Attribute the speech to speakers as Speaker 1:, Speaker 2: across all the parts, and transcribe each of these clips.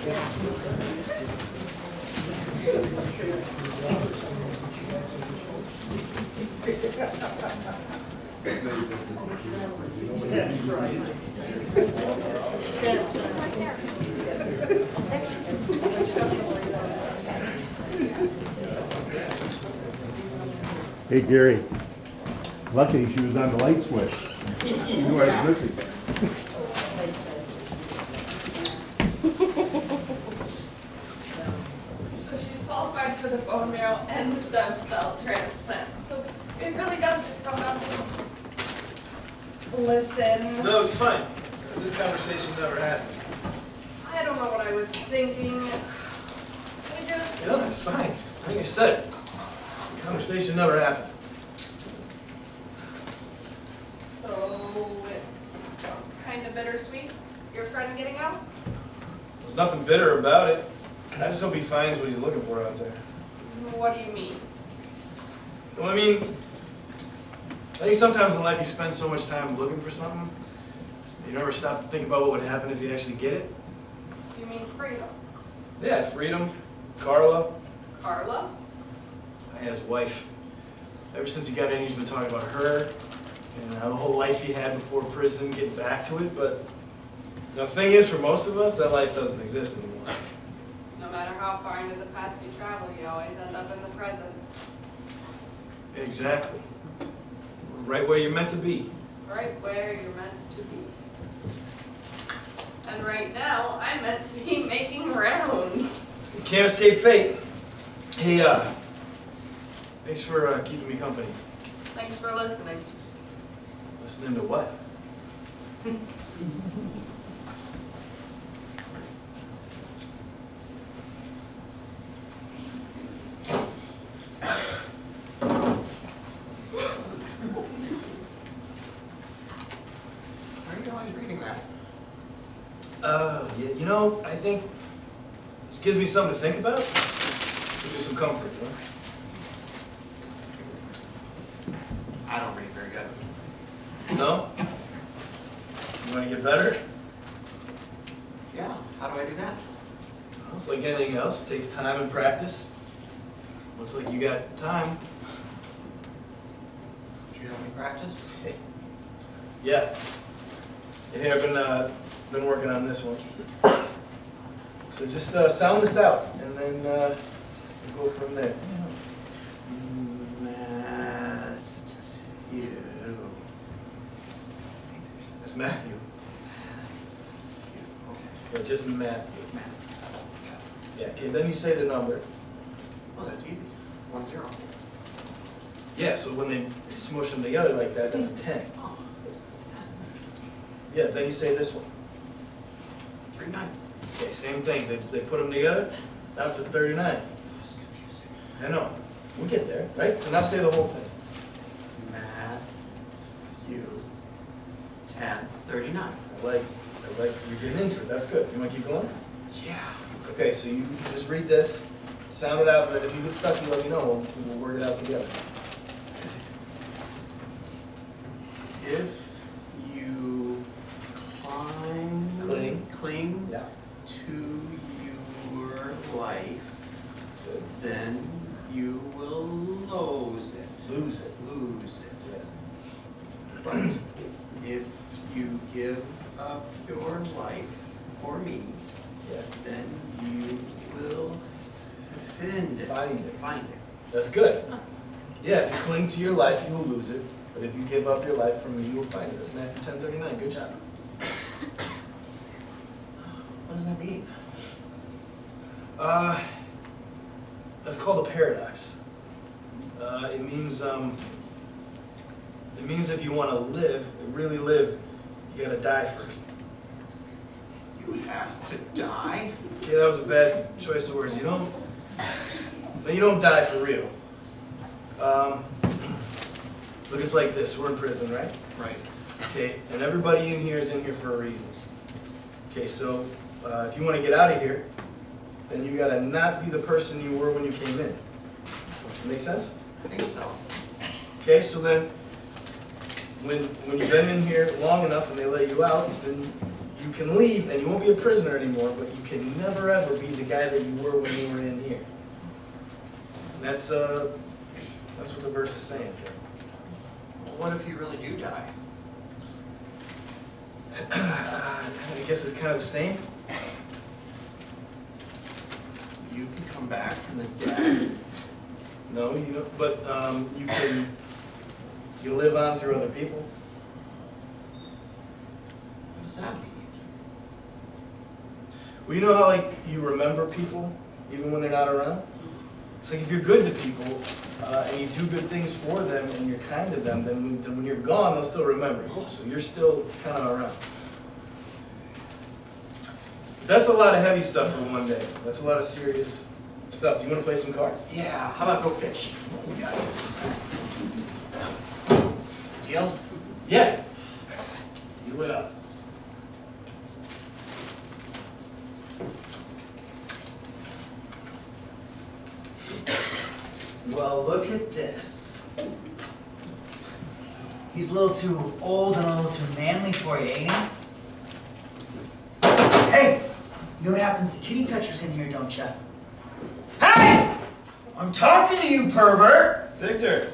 Speaker 1: Hey Gary, lucky she was on the light switch. You knew I was missing.
Speaker 2: So she's qualified for the bone marrow and the stem cell transplant. So it really does just come down to listen.
Speaker 3: No, it's fine. This conversation never happened.
Speaker 2: I don't know what I was thinking. I just.
Speaker 3: No, it's fine. Like I said, the conversation never happened.
Speaker 2: So it's kind of bittersweet. Your friend getting out?
Speaker 3: There's nothing bitter about it. I just hope he finds what he's looking for out there.
Speaker 2: What do you mean?
Speaker 3: Well, I mean, I think sometimes in life you spend so much time looking for something, you never stop to think about what would happen if you actually get it.
Speaker 2: You mean freedom?
Speaker 3: Yeah, freedom, Carla,
Speaker 2: Carla?
Speaker 3: his wife. Ever since he got in, he's been talking about her and the whole life he had before prison, getting back to it. But the thing is, for most of us, that life doesn't exist anymore.
Speaker 2: No matter how far into the past you travel, you always end up in the present.
Speaker 3: Exactly. Right where you're meant to be.
Speaker 2: Right where you're meant to be. And right now, I'm meant to be making rounds.
Speaker 3: You can't escape fate. Hey, thanks for keeping me company.
Speaker 2: Thanks for listening.
Speaker 3: Listening to what?
Speaker 4: Why are you always reading that?
Speaker 3: Yeah, you know, I think this gives me something to think about. Gives me some comfort, you know?
Speaker 4: I don't read very good.
Speaker 3: No? You want to get better?
Speaker 4: Yeah, how do I do that?
Speaker 3: Well, it's like anything else. It takes time and practice. Looks like you got time.
Speaker 4: Did you help me practice?
Speaker 3: Yeah. Hey, I've been working on this one. So just sound this out, and then we'll go from there.
Speaker 4: Matthew.
Speaker 3: That's Matthew.
Speaker 4: Okay.
Speaker 3: Yeah, just Matthew.
Speaker 4: Matthew.
Speaker 3: Yeah, okay, then you say the number.
Speaker 4: Oh, that's easy. 1-0.
Speaker 3: Yeah, so when they smush them together like that, that's a 10.
Speaker 4: Oh.
Speaker 3: Yeah, then you say this one.
Speaker 4: 39.
Speaker 3: Okay, same thing. They put them together, now it's a 39.
Speaker 4: That's confusing.
Speaker 3: I know. We'll get there, right? So now say the whole thing.
Speaker 4: Matthew. 10. 39.
Speaker 3: I like you're getting into it. That's good. You want to keep going?
Speaker 4: Yeah.
Speaker 3: Okay, so you just read this, sound it out, and then if you get stuck, you let me know. We'll work it out together.
Speaker 4: If you cling
Speaker 3: Yeah.
Speaker 4: to your life,
Speaker 3: Good.
Speaker 4: then you will lose it.
Speaker 3: Lose it.
Speaker 4: Lose it.
Speaker 3: Yeah.
Speaker 4: But if you give up your life for me,
Speaker 3: Yeah.
Speaker 4: then you will find it.
Speaker 3: Find it.
Speaker 4: Find it.
Speaker 3: That's good. Yeah, if you cling to your life, you will lose it. But if you give up your life for me, you will find it. That's Matthew 10:39. Good job.
Speaker 4: What does that mean?
Speaker 3: That's called a paradox. It means if you want to live, really live, you gotta die first.
Speaker 4: You have to die?
Speaker 3: Okay, that was a bad choice of words. You don't die for real. Look, it's like this. We're in prison, right?
Speaker 4: Right.
Speaker 3: Okay, and everybody in here is in here for a reason. Okay, so if you want to get out of here, then you gotta not be the person you were when you came in. Make sense?
Speaker 4: I think so.
Speaker 3: Okay, so then when you've been in here long enough and they let you out, then you You can leave and you won't be a prisoner anymore, but you can never ever be the guy that you were when you were in here. And that's what the verse is saying.
Speaker 4: Well, what if you really do die?
Speaker 3: I guess it's kind of the same.
Speaker 4: You can come back from the dead.
Speaker 3: No, you don't, but you live on through other people.
Speaker 4: What does that mean?
Speaker 3: Well, you know how like you remember people even when they're not around? It's like if you're good to people and you do good things for them and you're kind to them, then when you're gone, they'll still remember you. So you're still kind of around. That's a lot of heavy stuff for one day. That's a lot of serious stuff. Do you want to play some cards?
Speaker 4: Yeah, how about go fish? We got it. Deal?
Speaker 3: Yeah. You lit up.
Speaker 5: Well, look at this. He's a little too old and a little too manly for you, ain't he? Hey! You know what happens to kitty touchers in here, don't you? Hey! I'm talking to you, pervert!
Speaker 3: Victor.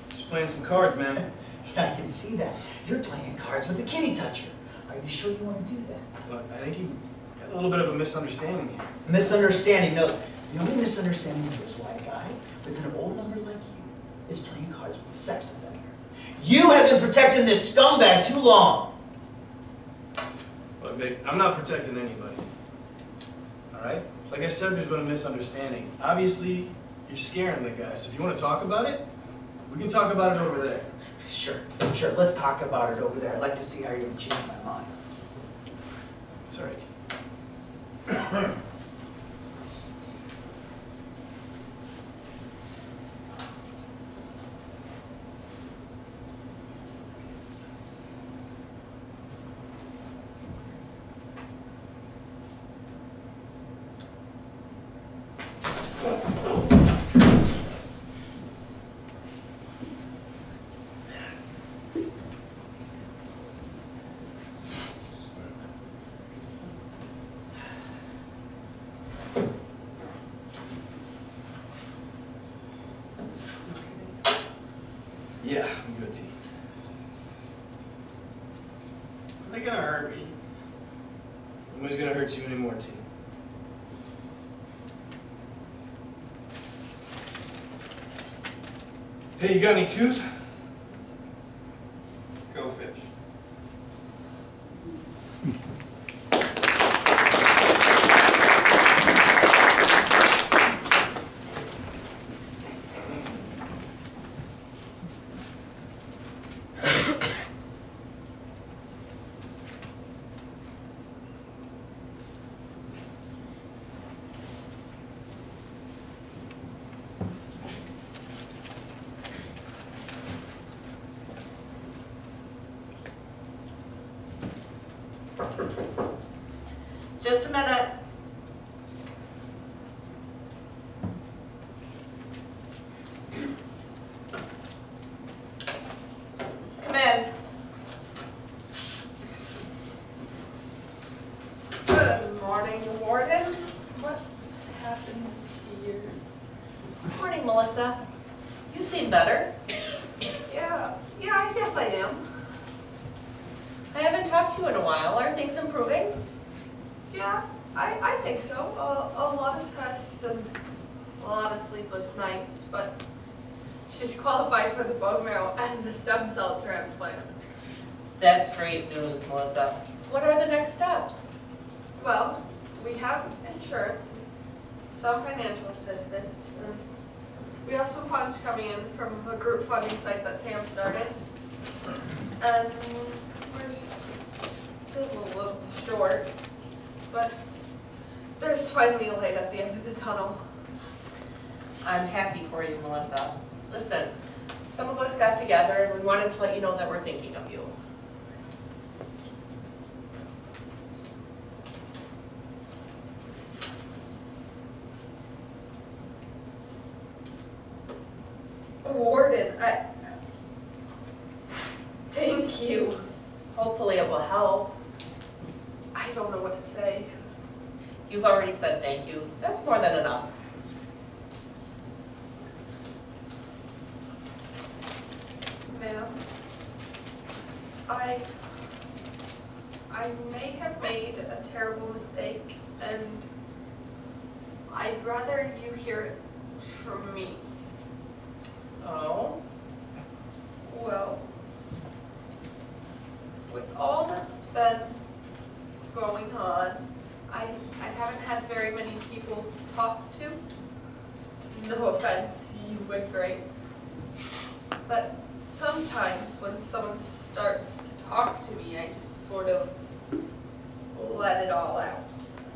Speaker 3: Just playing some cards, man.
Speaker 5: Yeah, I can see that. You're playing cards with a kitty toucher. Are you sure you want to do that?
Speaker 3: Look, I think you got a little bit of a misunderstanding here.
Speaker 5: Misunderstanding. No, the only misunderstanding here is why a guy with an old number like you is playing cards with a sex offender. You have been protecting this scumbag too long.
Speaker 3: Look, Vic, I'm not protecting anybody. Alright? Like I said, there's been a misunderstanding. Obviously, you're scaring the guy. So if you want to talk about it, we can talk about it over there.
Speaker 5: Sure. Let's talk about it over there. I'd like to see how you're going to change my mind.
Speaker 3: It's alright. Yeah, I'm good, T.
Speaker 4: Are they gonna hurt me?
Speaker 3: Nobody's gonna hurt you anymore, T. Hey, you got any twos?
Speaker 4: Go fish.
Speaker 2: Just a minute. Come in. Good morning, Warden. What happened here?
Speaker 6: Morning, Melissa. You seem better.
Speaker 2: Yeah, I guess I am.
Speaker 6: I haven't talked to you in a while. Are things improving?
Speaker 2: Yeah, I think so. A lot of tests and a lot of sleepless nights, but she's qualified for the bone marrow and the stem cell transplant.
Speaker 6: That's great news, Melissa. What are the next steps?
Speaker 2: Well, we have insurance, some financial assistance, and we have some funds coming in from a group funding site that Sam started. And we're still a little short, but there's finally a light at the end of the tunnel.
Speaker 6: I'm happy for you, Melissa. Listen, some of us got together and we wanted to let you know that we're thinking of you.
Speaker 2: Warden, thank you.
Speaker 6: Hopefully it will help. Okay. You've already said thank you. That's more than enough.
Speaker 2: Ma'am, I may have made a terrible mistake, and I'd rather you hear it from me.
Speaker 6: Oh?
Speaker 2: Well, with all that's been going on, I haven't had very many people to talk to. No offense, you've been great. But sometimes when someone starts to talk to me, I just sort of let it all out.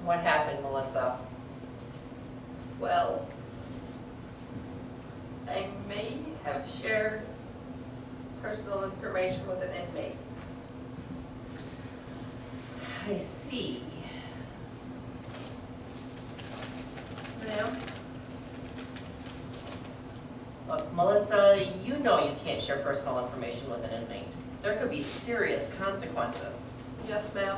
Speaker 6: What happened, Melissa?
Speaker 2: Well, I may have shared personal information with an inmate.
Speaker 6: I see.
Speaker 2: Ma'am?
Speaker 6: Look, Melissa, you know you can't share personal information with an inmate. There could be serious consequences.
Speaker 2: Yes, ma'am.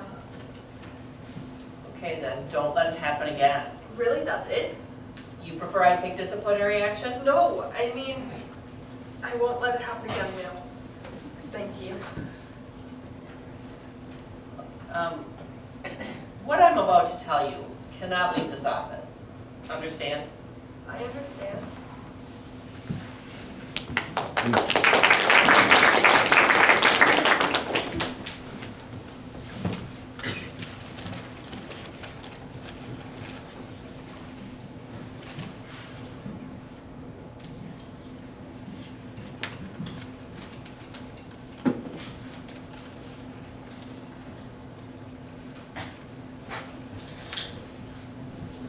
Speaker 6: Okay, then, don't let it happen again.
Speaker 2: Really, that's it?
Speaker 6: You prefer I take disciplinary action?
Speaker 2: No, I mean, I won't let it happen again, ma'am. Thank you.
Speaker 6: What I'm about to tell you cannot leave this office. Understand?
Speaker 2: I understand.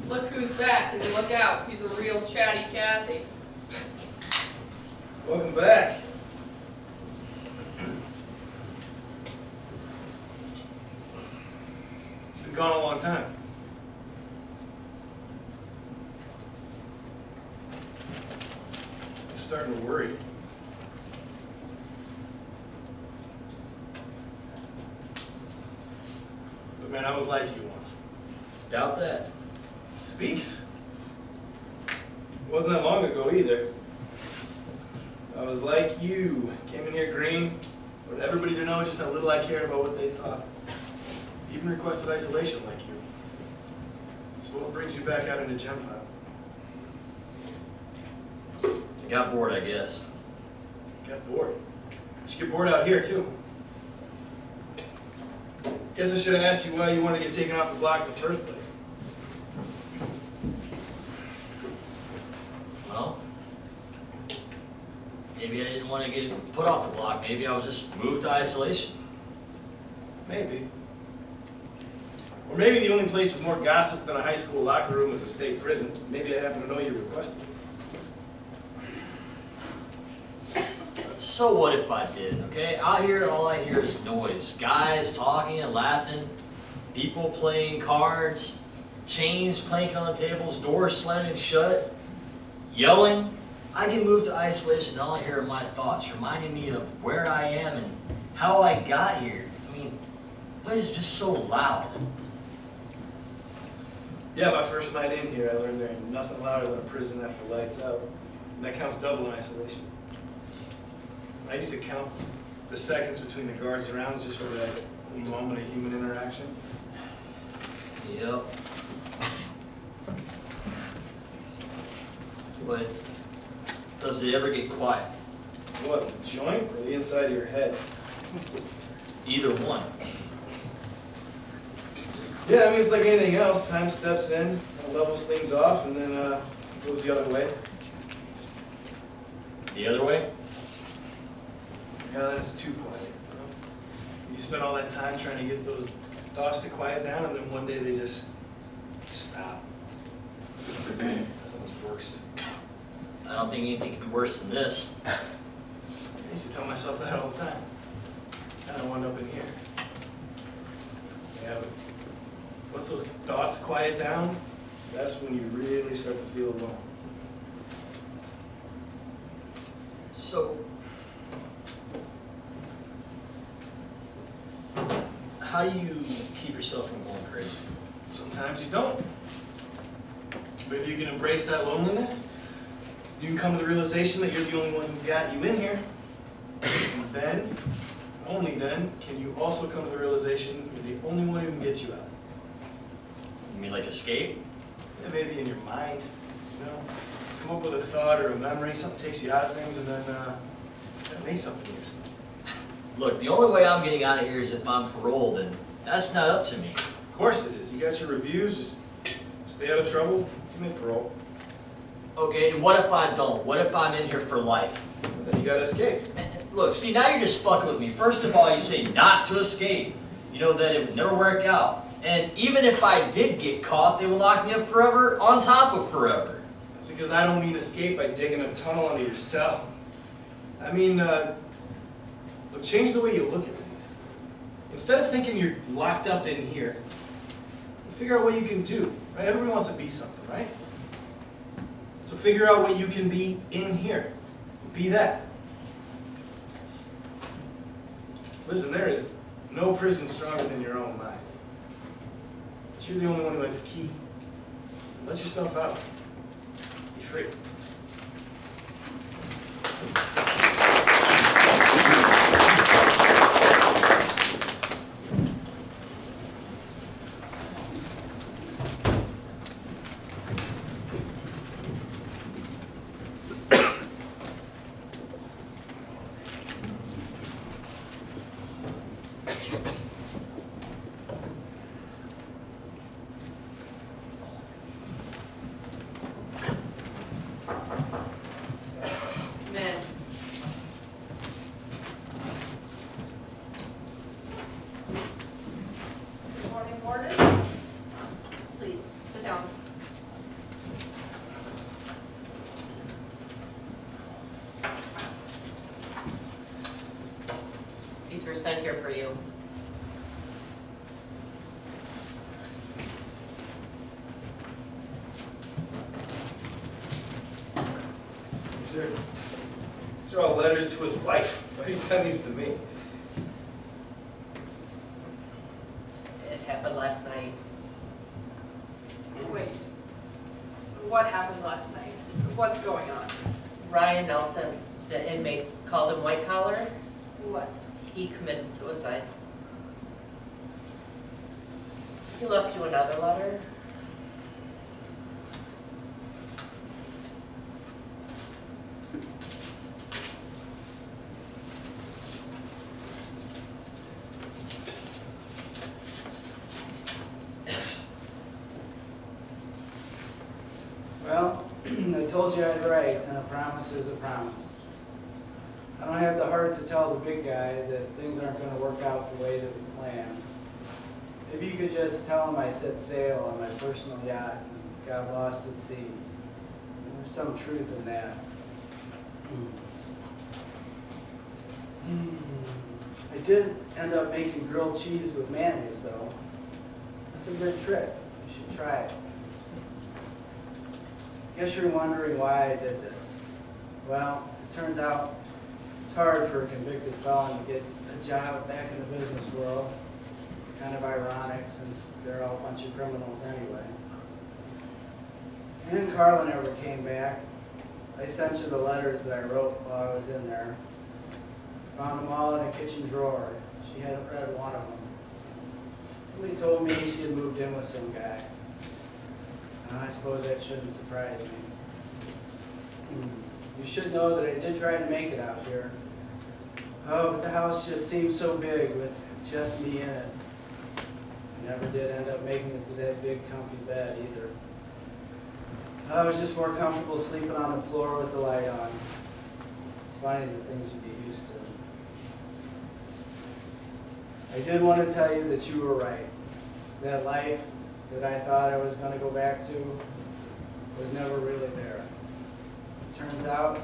Speaker 2: Look who's back, and look out, he's a real chatty Cathy.
Speaker 3: Welcome back. Been gone a long time. I'm starting to worry. But man, I was like you once.
Speaker 7: Doubt that.
Speaker 3: Speaks. It wasn't that long ago either. I was like you. Came in here green. Wanted everybody to know just how little I cared about what they thought. Even requested isolation like you. So what brings you back out into Gem Pile?
Speaker 7: Got bored, I guess.
Speaker 3: Got bored. But you get bored out here too. Guess I should have asked you why you wanted to get taken off the block in the first place.
Speaker 7: Well, maybe I didn't want to get put off the block. Maybe I was just moved to isolation.
Speaker 3: Maybe. Or maybe the only place with more gossip than a high school locker room is a state prison. Maybe I happen to know you requested it.
Speaker 7: So what if I did, okay? Out here, all I hear is noise. Guys talking and laughing, people playing cards, chains clanking on the tables, doors slamming shut, yelling. I get moved to isolation and all I hear are my thoughts, reminding me of where I am and how I got here. I mean, the place is just so loud.
Speaker 3: Yeah, my first night in here, I learned there ain't nothing louder than a prison after lights out. And that counts double in isolation. I used to count the seconds between the guards' rounds just for that moment of human interaction.
Speaker 7: Yep. But does it ever get quiet?
Speaker 3: What, the joint or the inside of your head?
Speaker 7: Either one.
Speaker 3: Yeah, I mean, it's like anything else. Time steps in, kind of levels things off, and then goes the other way.
Speaker 7: The other way?
Speaker 3: Yeah, then it's too quiet. You know? You spend all that time trying to get those thoughts to quiet down, and then one day they just stop. That's almost worse.
Speaker 7: I don't think anything could be worse than this.
Speaker 3: I used to tell myself that all the time. And I wound up in here. Yeah, but once those thoughts quiet down, that's when you really start to feel alone.
Speaker 7: So, how do you keep yourself from going crazy?
Speaker 3: sometimes you don't. But if you can embrace that loneliness, you can come to the realization that you're the only one who got you in here. And then, only then, can you also come to the realization you're the only one who can get you out.
Speaker 7: You mean like escape?
Speaker 3: Yeah, maybe in your mind, you know, come up with a thought or a memory, something takes you out of things, and then that makes something of yourself.
Speaker 7: Look, the only way I'm getting out of here is if I'm paroled, and that's not up to me.
Speaker 3: Of course it is. You got your reviews, just stay out of trouble, give me parole.
Speaker 7: Okay, and what if I don't? What if I'm in here for life?
Speaker 3: Then you gotta escape.
Speaker 7: And look, see, now you're just fucking with me. First of all, you say not to escape. You know that it would never work out. And even if I did get caught, they will lock me up forever on top of forever.
Speaker 3: That's because I don't mean escape by digging a tunnel under your cell. I mean, look, change the way you look at things. Instead of thinking you're locked up in here, figure out what you can do, right? Everybody wants to be something, right? So figure out what you can be in here. Be that. Listen, there is no prison stronger than your own mind. But you're the only one who has a key. So let yourself out. Be free.
Speaker 6: Men.
Speaker 2: Good morning, Warden.
Speaker 6: Please, sit down. These were sent here for you.
Speaker 3: These are all letters to his wife. Why did he send these to me?
Speaker 6: It happened last night.
Speaker 2: Wait. What happened last night? What's going on?
Speaker 6: Ryan Nelson, the inmates called him white collar.
Speaker 2: What?
Speaker 6: He committed suicide. He left you another letter.
Speaker 8: Well, I told you I'd write, and a promise is a promise. I don't have the heart to tell the big guy that things aren't going to work out the way that we planned. Maybe you could just tell him I set sail on my personal yacht and got lost at sea. There's some truth in that. I did end up making grilled cheese with mayonnaise, though. That's a good trick. You should try it. Guess you're wondering why I did this. Well, it turns out it's hard for a convicted felon to get a job back in the business world. It's kind of ironic since they're all a bunch of criminals anyway. And Carla never came back. I sent you the letters that I wrote while I was in there. Found them all in a kitchen drawer. She hadn't read one of them. Somebody told me she had moved in with some guy. I suppose that shouldn't surprise me. You should know that I did try to make it out here. Oh, but the house just seemed so big with just me in it. I never did end up making it to that big comfy bed either. I was just more comfortable sleeping on the floor with the light on. It's funny the things you get used to. I did want to tell you that you were right. That life that I thought I was going to go back to was never really there. Turns out,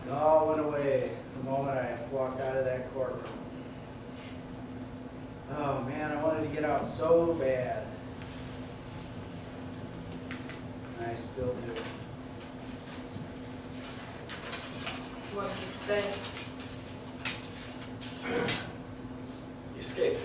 Speaker 8: it all went away the moment I walked out of that courtroom. Oh man, I wanted to get out so bad. And I still do.
Speaker 2: What did it say?
Speaker 3: You escaped.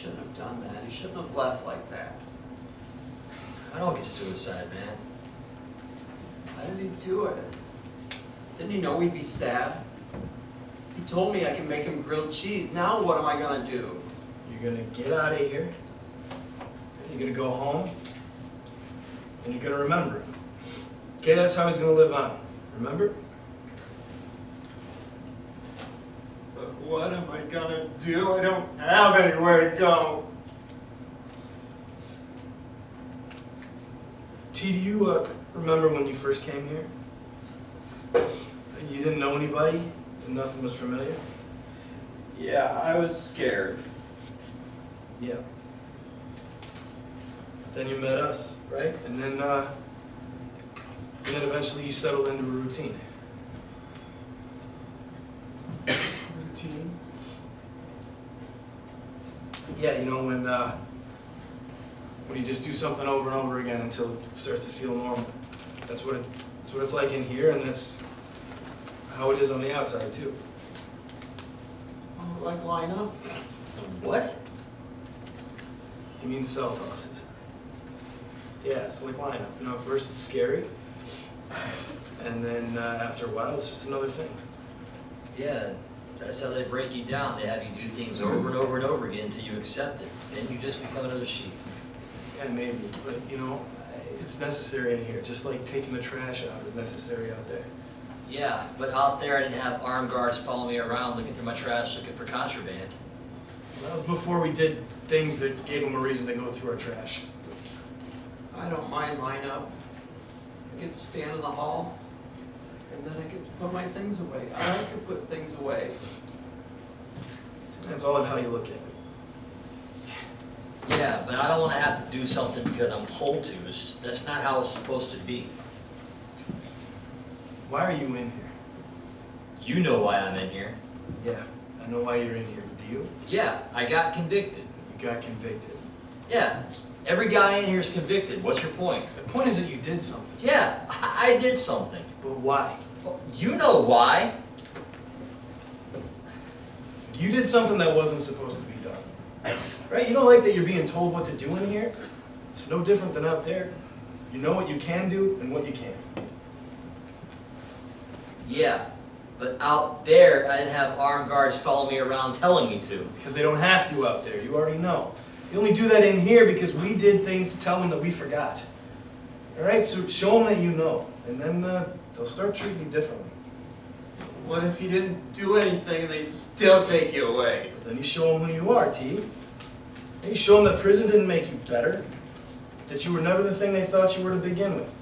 Speaker 4: shouldn't have done that. He shouldn't have left like that.
Speaker 7: I don't get suicide, man.
Speaker 4: Why did he do it? Didn't he know we'd be sad? He told me I could make him grilled cheese. Now what am I gonna do?
Speaker 3: You're gonna get out of here, you're gonna go home, and you're gonna remember him. Okay, that's how he's gonna live on. Remember?
Speaker 4: But what am I gonna do? I don't have anywhere to go.
Speaker 3: T, do you remember when you first came here? You didn't know anybody, and nothing was familiar?
Speaker 4: Yeah, I was scared.
Speaker 3: Yeah. Then you met us, right? And then eventually you settled into a routine.
Speaker 4: Routine?
Speaker 3: Yeah, you know, when you just do something over and over again until it starts to feel normal. That's what it's like in here, and that's how it is on the outside too.
Speaker 4: Oh, like line up?
Speaker 7: What?
Speaker 3: He means cell tosses. Yeah, it's like lineup. You know, at first it's scary, and then after a while it's just another thing.
Speaker 7: Yeah, that's how they break you down. They have you do things over and over and over again until you accept it. Then you just become another sheep.
Speaker 3: Yeah, maybe, but you know, it's necessary in here, just like taking the trash out is necessary out there.
Speaker 7: Yeah, but out there I didn't have armed guards follow me around looking through my trash looking for contraband.
Speaker 3: That was before we did things that gave them a reason to go through our trash.
Speaker 4: I don't mind line up. I get to stand in the hall, and then I get to put my things away. I like to put things away.
Speaker 3: That's all in how you look at it.
Speaker 7: Yeah, but I don't want to have to do something because I'm told to. It's just, that's not how it's supposed to be.
Speaker 3: Why are you in here?
Speaker 7: You know why I'm in here.
Speaker 3: Yeah, I know why you're in here, but do you?
Speaker 7: Yeah, I got convicted.
Speaker 3: You got convicted.
Speaker 7: Yeah, every guy in here is convicted. What's your point?
Speaker 3: The point is that you did something.
Speaker 7: Yeah, I did something.
Speaker 3: But why?
Speaker 7: Well, you know why.
Speaker 3: You did something that wasn't supposed to be done. Right? You don't like that you're being told what to do in here? It's no different than out there. You know what you can do and what you can't.
Speaker 7: Yeah, but out there I didn't have armed guards follow me around telling me to.
Speaker 3: Because they don't have to out there. You already know. You only do that in here because we did things to tell them that we forgot. Alright? So show them that you know. And then they'll start treating you differently.
Speaker 4: What if you didn't do anything and they still take you away?
Speaker 3: But then you show them who you are, T. Then you show them that prison didn't make you better. That you were never the thing they thought you were to begin with.